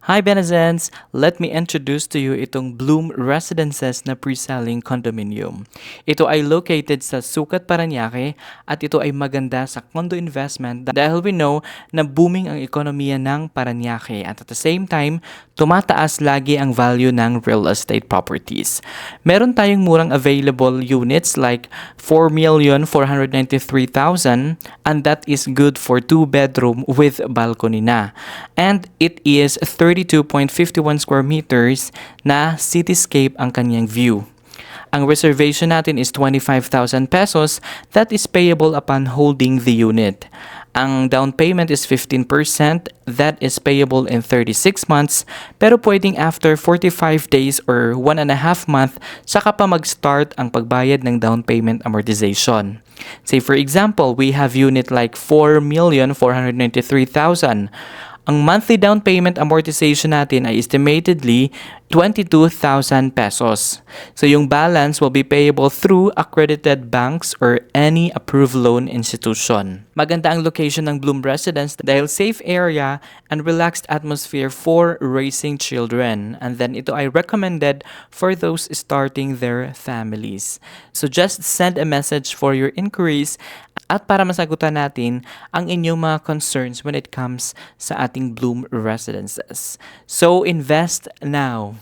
Hi Benazens! Let me introduce to you itong Bloom Residences na pre-selling condominium. Ito ay located sa Sucat, Paranaque at ito ay maganda sa condo investment dahil we know na booming ang ekonomiya ng Paranaque at the same time, tumataas lagi ang value ng real estate properties. Meron tayong murang available units like 4,493,000 and that is good for 2-bedroom with balcony na. And it is 32.51 square meters na cityscape ang kanyang view. Ang reservation natin is 25,000 pesos that is payable upon holding the unit. Ang down payment is 15% that is payable in 36 months pero pwedeng after 45 days or 1.5 month saka pa mag-start ang pagbayad ng down payment amortization. Say for example, we have unit like 4,493,000. Ang monthly down payment amortization natin ay estimatedly 22,000 pesos. So yung balance will be payable through accredited banks or any approved loan institution. Maganda ang location ng Bloom Residence dahil safe area and relaxed atmosphere for raising children. And then ito ay recommended for those starting their families. So just send a message for your inquiries at para masagutan natin ang inyong mga concerns when it comes sa ating Bloom Residences. So invest now.